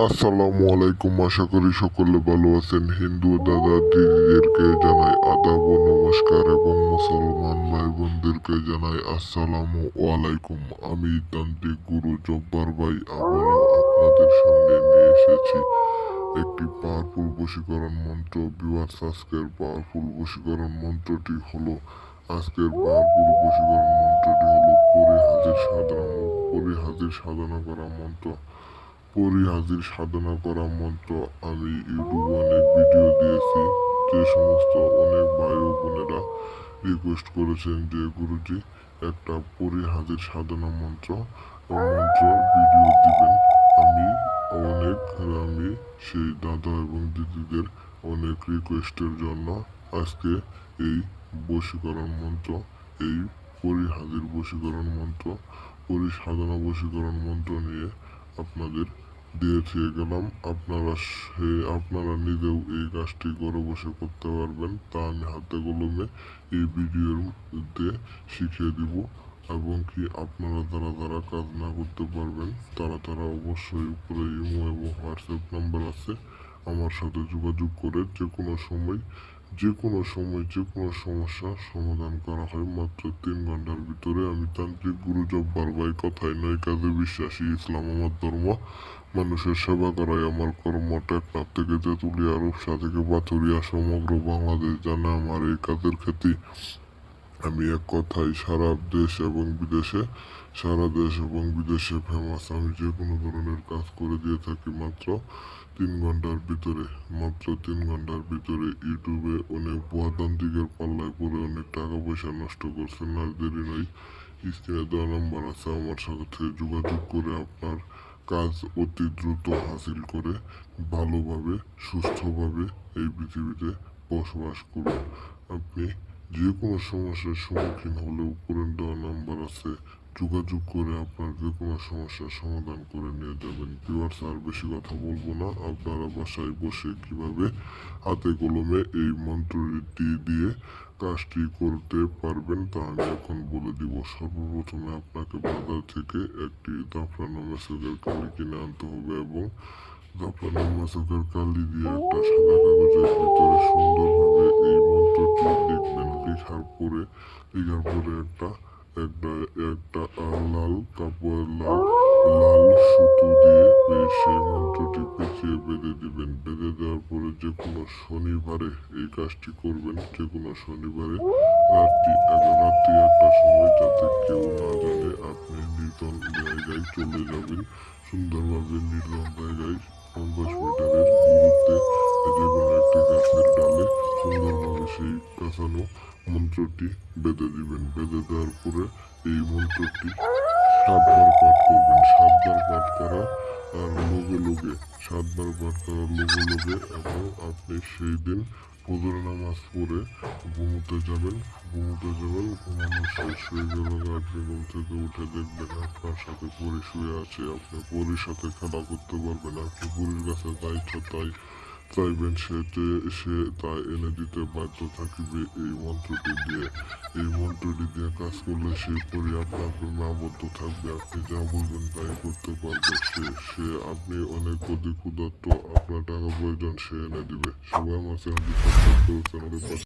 আসসালামু আলাইকুম। আশা করি সকলে ভালো আছেন। হিন্দু দাদা দিদিদেরকে জানাই আদাব ও নমস্কার এবং মুসলমান ভাই বোনদেরকে জানাই আসসালামু আলাইকুম। আমি তান্ত্রিক গুরু জব্বার ভাই আবারও আপনাদের সামনে নিয়ে এসেছি একটি পাওয়ারফুল বশীকরণ মন্ত্র। ভিউয়ার্স, আজকের পাওয়ারফুল বশীকরণ মন্ত্রটি হলো পরিহাজির সাধনা করা মন্ত্র। পরিহাজির সাধনা করা মন্ত্র আমি ইউটিউবে অনেক ভিডিও দিয়েছি। যে সমস্ত অনেক ভাই ও বোনেরা রিকোয়েস্ট করেছেন যে গুরুজি একটা পরিহাজির সাধনা মন্ত্র ভিডিও দিবেন। আমি আমি সেই দাদা এবং দিদিদের অনেক রিকোয়েস্টের জন্য আজকে এই বশীকরণ মন্ত্র, এই পরিহাজির বশীকরণ মন্ত্র, পরিসাধনা বশীকরণ মন্ত্র নিয়ে আপনাদের দিয়ে থিয়ে গেলাম। আপনারা নিজেও এই কাজটি ঘরে বসে করতে পারবেন, তা আমি হাতে কলমে এই ভিডিওর মধ্যে শিখিয়ে দিব। এবং কি আপনারা যারা কাজ না করতে পারবেন তারা অবশ্যই উপরে ইমো এবং হোয়াটসঅ্যাপ নাম্বার আছে, আমার সাথে যোগাযোগ করে যে কোনো সমস্যার সমাধান করা হয় মাত্র 3 ঘন্টার ভিতরে। আমি তান্ত্রিক গুরু জব্বার ভাই, কথায় নয় কাজে বিশ্বাসী। ইসলাম আমার ধর্ম, মানুষের সেবা করাই আমার কর্ম। টেকনাফ থেকে তেঁতুলিয়া, রূপসা থেকে পাথুরিয়া, সমগ্র বাংলাদেশ জানে আমার এই কাজের খ্যাতি। আমি এক কথায় সারা দেশ এবং বিদেশে ফেমাস। আমি যে কোনো ধরনের কাজ করে দিয়ে থাকি মাত্র 3 ঘন্টার ভিতরে। ইউটিউবে অনেক ভুয়াতান্ত্রিকের পাল্লায় পরে অনেক টাকা পয়সা নষ্ট করছেন। আর দেরি নয়, স্ক্রিনে দেওয়া নাম্বার আছে, আমার সাথে যোগাযোগ করে আপনার কাজ অতি দ্রুত হাসিল করে ভালোভাবে সুস্থভাবে এই পৃথিবীতে বসবাস করুন। আপনি যে কোনো সমস্যার সম্মুখীন হলে উপরে দেওয়া নাম্বার আছে, যোগাযোগ করে আপনার যে কোনো সমস্যার সমাধান করে নিয়ে যাবেন। ভিউয়ার্স, আর বেশি কথা বলবো না। আপনারা বাসায় বসে কিভাবে হাতে কলমে এই মন্ত্রটি দিয়ে কাজটি করতে পারবেন তা আমি এখন বলে দিব। সর্বপ্রথমে আপনাকে বাজার থেকে একটি জাফরান মেসেজের কালি কিনে আনতে হবে এবং জাফরান মেসেজের কালি দিয়ে একটা সাদা কাগজের ভিতরে সুন্দরভাবে এই মন্ত্রটি লিখবেন। লেখার পরে একটা একটা একটা লাল কাপড় লাল সুতো দিয়ে সেই মন্ত্রটি পেঁচিয়ে বেঁধে দিবেন। বেঁধে দেওয়ার পরে যে কোনো শনিবারে এই কাজটি করবেন। যে কোনো শনিবারে রাত্রি 1টার সময়, যাতে কেউ না জানে। আপনি নির্জন জায়গায় চলে যাবেন, সুন্দরভাবে নির্জন জায়গায় 50 মিটারের দূরত্বে যে কোনো একটি গাছের ডালে সুন্দরভাবে সেই পেঁচানো মন্ত্রটি বেঁধে দিবেন। বেঁধে দেওয়ার পরে এই মন্ত্রটি 7 বার পাঠ করবেন। 7 বার পাঠ করা আর লগে এবং আপনি সেই দিন ফজর নামাজ পড়ে ঘুমোতে যাবেন। ঘুমানো শেষ হয়ে গেল, আপনি ঘুম থেকে উঠে দেখবেন আপনার সাথে পরি শুয়ে আছে। আপনি পরির সাথে খেলা করতে পারবেন। আপনি পরির কাছে যা ইচ্ছা তাই চাইবেন, সে তা এনে দিতে বাধ্য থাকিবে। এই মন্ত্রটি দিয়ে কাজ করলে সে পরি আপনার প্রেমে আবদ্ধ থাকবে। আপনি যা বলবেন তাই করতে পারবে সে আপনি অনেক ক্ষুধার্ত, আপনার টাকা প্রয়োজন, সে এনে দিবে। সবাই আমার চ্যানেলটি সাবস্ক্রাইব করে চ্যানেলের